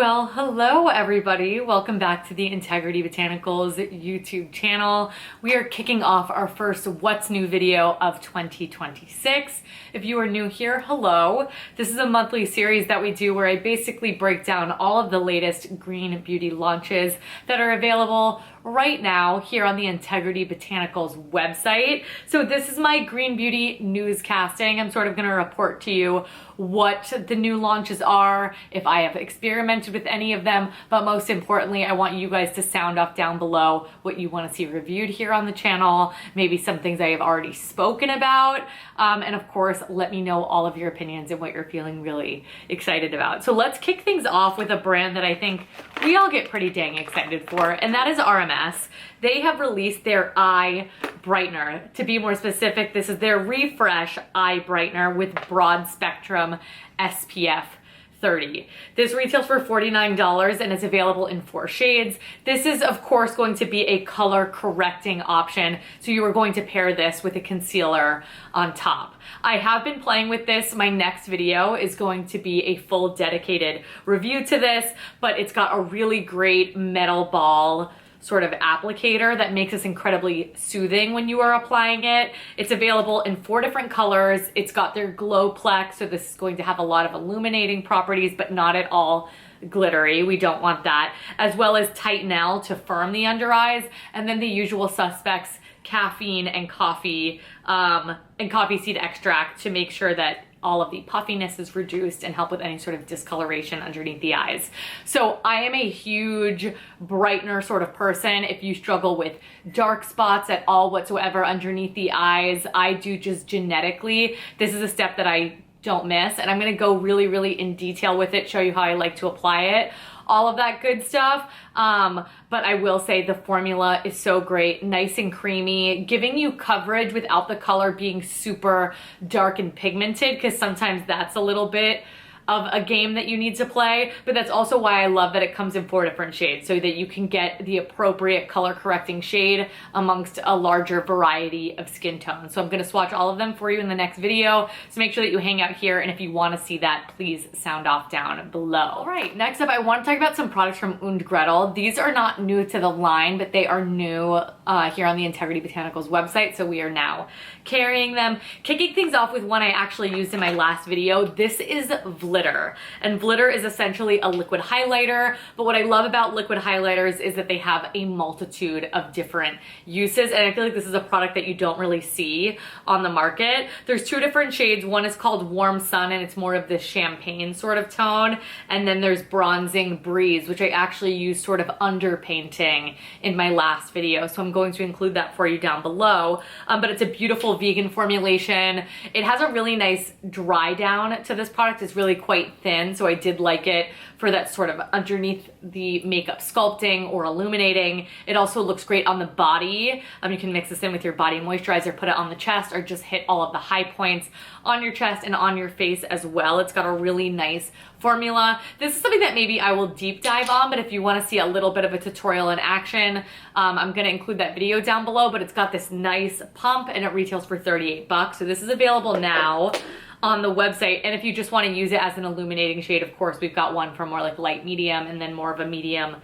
Well, hello everybody. Welcome back to the Integrity Botanicals YouTube channel. We are kicking off our first What's New video of 2026. If you are new here, hello. This is a monthly series that we do where I basically break down all of the latest green beauty launches that are available right now here on the Integrity Botanicals website. So this is my green beauty newscasting. I'm sort of going to report to you what the new launches are, if I have experimented with any of them, but most importantly, I want you guys to sound off down below what you want to see reviewed here on the channel, maybe some things I have already spoken about, and of course, let me know all of your opinions and what you're feeling really excited about. So let's kick things off with a brand that I think we all get pretty dang excited for, and that is RMS. They have released their eye brightener. To be more specific, this is their Refresh Eye Brightener with broad spectrum SPF 30. This retails for $49 and is available in 4 shades. This is of course going to be a color correcting option, so you are going to pair this with a concealer on top. I have been playing with this. My next video is going to be a full dedicated review to this, but it's got a really great metal ball sort of applicator that makes this incredibly soothing when you are applying it. It's available in 4 different colors. It's got their Glowplex, so this is going to have a lot of illuminating properties, but not at all glittery. We don't want that. As well as Tightenel to firm the under eyes, and then the usual suspects, caffeine and coffee seed extract to make sure that all of the puffiness is reduced and help with any sort of discoloration underneath the eyes. So I am a huge brightener sort of person. If you struggle with dark spots at all whatsoever underneath the eyes, I do just genetically. This is a step that I don't miss, and I'm gonna go really in detail with it, show you how I like to apply it, all of that good stuff. But I will say the formula is so great, nice and creamy, giving you coverage without the color being super dark and pigmented, because sometimes that's a little bit of a game that you need to play, but that's also why I love that it comes in 4 different shades, so that you can get the appropriate color correcting shade amongst a larger variety of skin tones. So I'm gonna swatch all of them for you in the next video, so make sure that you hang out here, and if you wanna see that, please sound off down below. All right, next up, I wanna talk about some products from UND GRETEL. These are not new to the line, but they are new here on the Integrity Botanicals website, so we are now carrying them. Kicking things off with one I actually used in my last video. This is Vlitter, and Vlitter is essentially a liquid highlighter, but what I love about liquid highlighters is that they have a multitude of different uses, and I feel like this is a product that you don't really see on the market. There's 2 different shades. One is called Warm Sun, and it's more of this champagne sort of tone, and then there's Bronzing Breeze, which I actually used sort of underpainting in my last video, so I'm going to include that for you down below. But it's a beautiful vegan formulation. It has a really nice dry down to this product. It's really quite thin, so I did like it for that sort of underneath the makeup sculpting or illuminating. It also looks great on the body. You can mix this in with your body moisturizer, put it on the chest, or just hit all of the high points on your chest and on your face as well. It's got a really nice formula. This is something that maybe I will deep dive on, but if you want to see a little bit of a tutorial in action, I'm going to include that video down below, but it's got this nice pump and it retails for 38 bucks. So this is available now on the website, and if you just want to use it as an illuminating shade, of course, we've got one for more like light medium and then more of a medium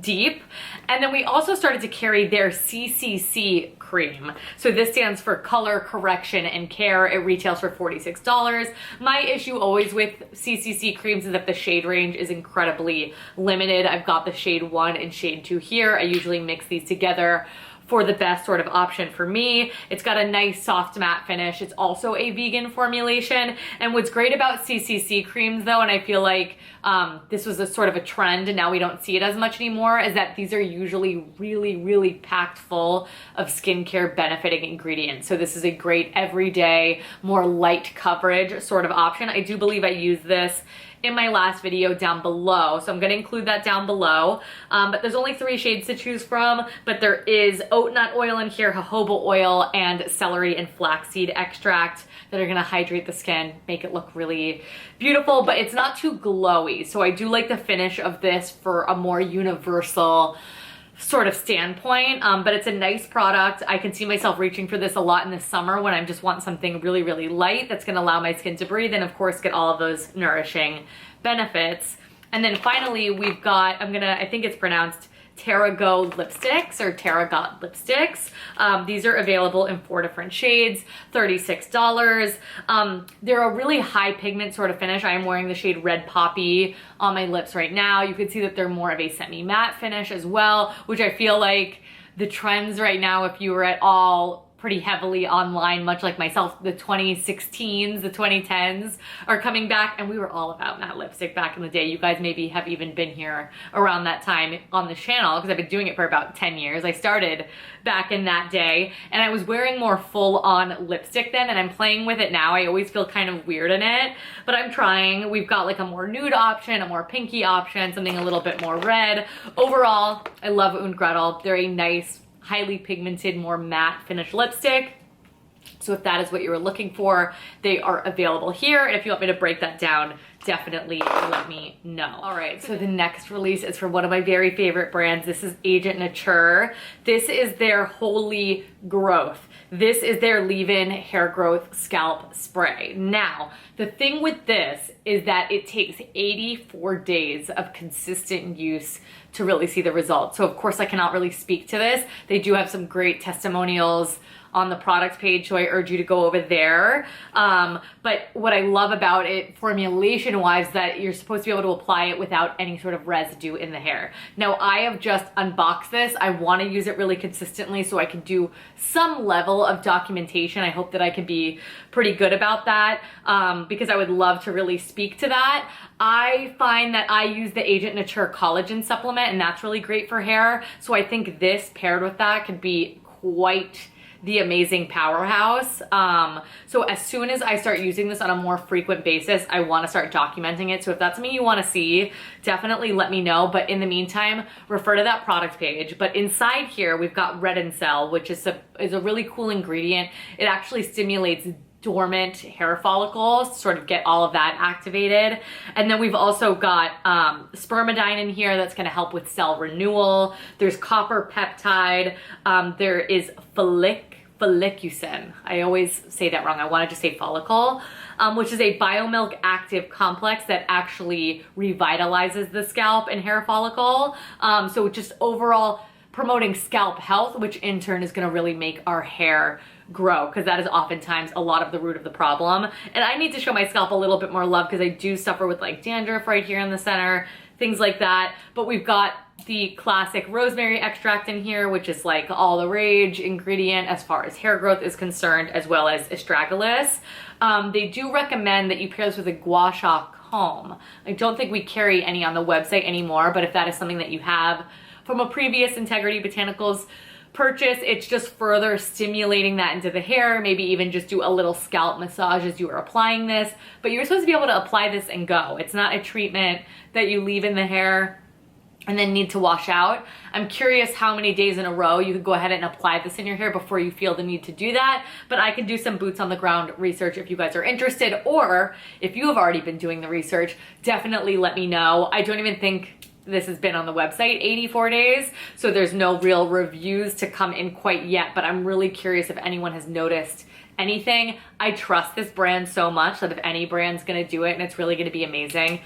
deep. And then we also started to carry their CCC cream. So this stands for Color Correction and Care. It retails for $46. My issue always with CCC creams is that the shade range is incredibly limited. I've got the shade 1 and shade 2 here. I usually mix these together for the best sort of option for me. It's got a nice soft matte finish. It's also a vegan formulation. And what's great about CCC creams though, and I feel like this was a sort of a trend and now we don't see it as much anymore, is that these are usually really packed full of skincare benefiting ingredients. So this is a great everyday, more light coverage sort of option. I do believe I used this in my last video down below, so I'm going to include that down below. But there's only 3 shades to choose from, but there is oat nut oil in here, jojoba oil, and celery and flaxseed extract that are going to hydrate the skin, make it look really beautiful, but it's not too glowy. So I do like the finish of this for a more universal sort of standpoint, but it's a nice product. I can see myself reaching for this a lot in the summer when I just want something really light that's going to allow my skin to breathe and of course get all of those nourishing benefits. And then finally, we've got, I think it's pronounced Terrago lipsticks or Terragot lipsticks. These are available in 4 different shades, $36. They're a really high pigment sort of finish. I am wearing the shade Red Poppy on my lips right now. You can see that they're more of a semi-matte finish as well, which I feel like the trends right now, if you were at all pretty heavily online, much like myself, the 2016s, the 2010s are coming back, and we were all about matte lipstick back in the day. You guys maybe have even been here around that time on the channel, because I've been doing it for about 10 years. I started back in that day, and I was wearing more full-on lipstick then, and I'm playing with it now. I always feel kind of weird in it, but I'm trying. We've got like a more nude option, a more pinky option, something a little bit more red. Overall, I love UND GRETEL. They're a nice, highly pigmented, more matte finish lipstick. So if that is what you were looking for, they are available here. And if you want me to break that down, definitely let me know. All right, so the next release is from one of my very favorite brands. This is Agent Nature. This is their Holy Growth. This is their leave-in hair growth scalp spray. Now, the thing with this is that it takes 84 days of consistent use to really see the results. So of course I cannot really speak to this. They do have some great testimonials on the product page, so I urge you to go over there. But what I love about it formulation wise, that you're supposed to be able to apply it without any sort of residue in the hair. Now I have just unboxed this. I want to use it really consistently so I can do some level of documentation. I hope that I can be pretty good about that, because I would love to really speak to that. I find that I use the Agent Nature collagen supplement, and that's really great for hair. So I think this paired with that could be quite the amazing powerhouse. So as soon as I start using this on a more frequent basis, I want to start documenting it. So if that's something you want to see, definitely let me know. But in the meantime, refer to that product page. But inside here, we've got Red and Cell, which is a really cool ingredient. It actually stimulates dormant hair follicles to sort of get all of that activated. And then we've also got spermidine in here that's going to help with cell renewal. There's copper peptide. There is follicusin. I always say that wrong. I want to just say follicle, which is a biomilk active complex that actually revitalizes the scalp and hair follicle. So just overall promoting scalp health, which in turn is going to really make our hair grow, because that is oftentimes a lot of the root of the problem. And I need to show my scalp a little bit more love, because I do suffer with like dandruff right here in the center, things like that. But we've got the classic rosemary extract in here, which is like all the rage ingredient as far as hair growth is concerned, as well as astragalus. They do recommend that you pair this with a gua sha comb. I don't think we carry any on the website anymore, but if that is something that you have from a previous Integrity Botanicals purchase, it's just further stimulating that into the hair. Maybe even just do a little scalp massage as you are applying this, but you're supposed to be able to apply this and go. It's not a treatment that you leave in the hair and then need to wash out. I'm curious how many days in a row you could go ahead and apply this in your hair before you feel the need to do that. But I can do some boots on the ground research if you guys are interested, or if you have already been doing the research, definitely let me know. I don't even think this has been on the website 84 days, so there's no real reviews to come in quite yet, but I'm really curious if anyone has noticed anything. I trust this brand so much that if any brand's gonna do it and it's really gonna be amazing,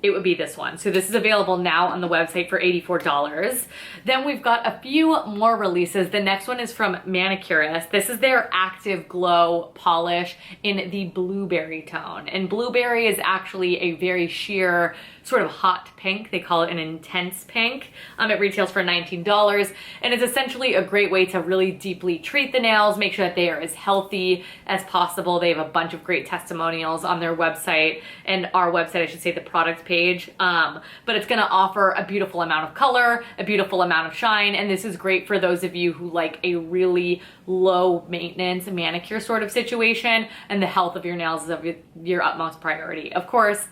it would be this one. So this is available now on the website for $84. Then we've got a few more releases. The next one is from Manicurist. This is their Active Glow polish in the blueberry tone. And blueberry is actually a very sheer, sort of hot pink. They call it an intense pink. It retails for $19, and it's essentially a great way to really deeply treat the nails, make sure that they are as healthy as possible. They have a bunch of great testimonials on their website, and our website, I should say, the product page. But it's gonna offer a beautiful amount of color, a beautiful amount of shine, and this is great for those of you who like a really low maintenance manicure sort of situation, and the health of your nails is of your utmost priority. Of course,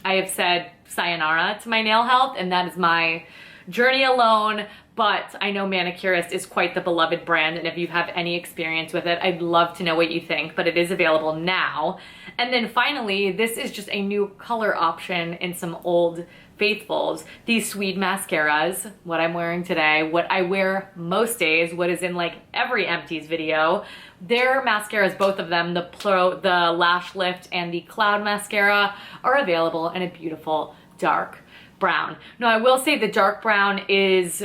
I have said sayonara to my nail health, and that is my journey alone, but I know Manicurist is quite the beloved brand, and if you have any experience with it, I'd love to know what you think, but it is available now. And then finally, this is just a new color option in some old faithfuls. These SWEED mascaras, what I'm wearing today, what I wear most days, what is in like every empties video. Their mascaras, both of them, the Lash Lift and the Cloud Mascara, are available in a beautiful dark brown. No, I will say the dark brown is,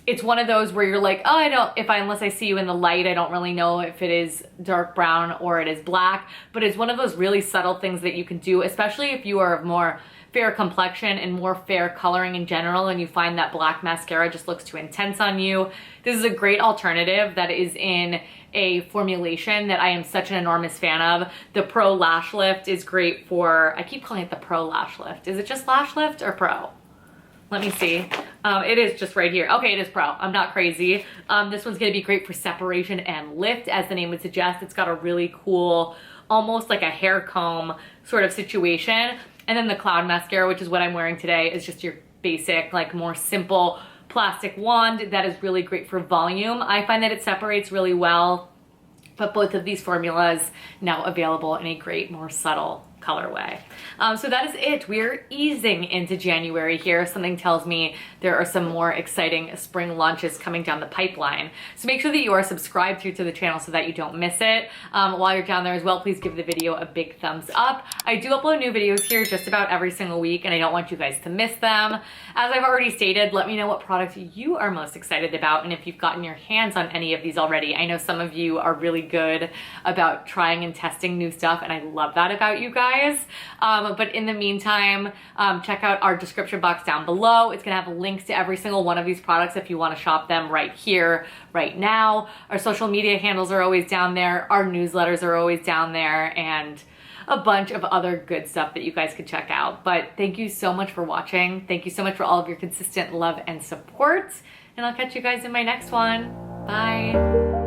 it's one of those where you're like, oh, unless I see you in the light, I don't really know if it is dark brown or it is black, but it's one of those really subtle things that you can do, especially if you are of more fair complexion and more fair coloring in general, and you find that black mascara just looks too intense on you. This is a great alternative that is in a formulation that I am such an enormous fan of. The Pro Lash Lift is great for, I keep calling it the Pro Lash Lift. Is it just Lash Lift or Pro? Let me see. It is just right here. Okay, it is Pro. I'm not crazy. This one's gonna be great for separation and lift, as the name would suggest. It's got a really cool, almost like a hair comb sort of situation. And then the Cloud Mascara, which is what I'm wearing today, is just your basic, like more simple plastic wand that is really great for volume. I find that it separates really well, but both of these formulas now available in a great, more subtle colorway. So that is it. We're easing into January here. Something tells me there are some more exciting spring launches coming down the pipeline. So make sure that you are subscribed here to the channel so that you don't miss it. While you're down there as well, please give the video a big thumbs up. I do upload new videos here just about every single week, and I don't want you guys to miss them. As I've already stated, let me know what product you are most excited about, and if you've gotten your hands on any of these already. I know some of you are really good about trying and testing new stuff, and I love that about you guys. But in the meantime, check out our description box down below. It's gonna have links to every single one of these products if you want to shop them right here, right now. Our social media handles are always down there. Our newsletters are always down there, and a bunch of other good stuff that you guys could check out. But thank you so much for watching. Thank you so much for all of your consistent love and support. And I'll catch you guys in my next one. Bye.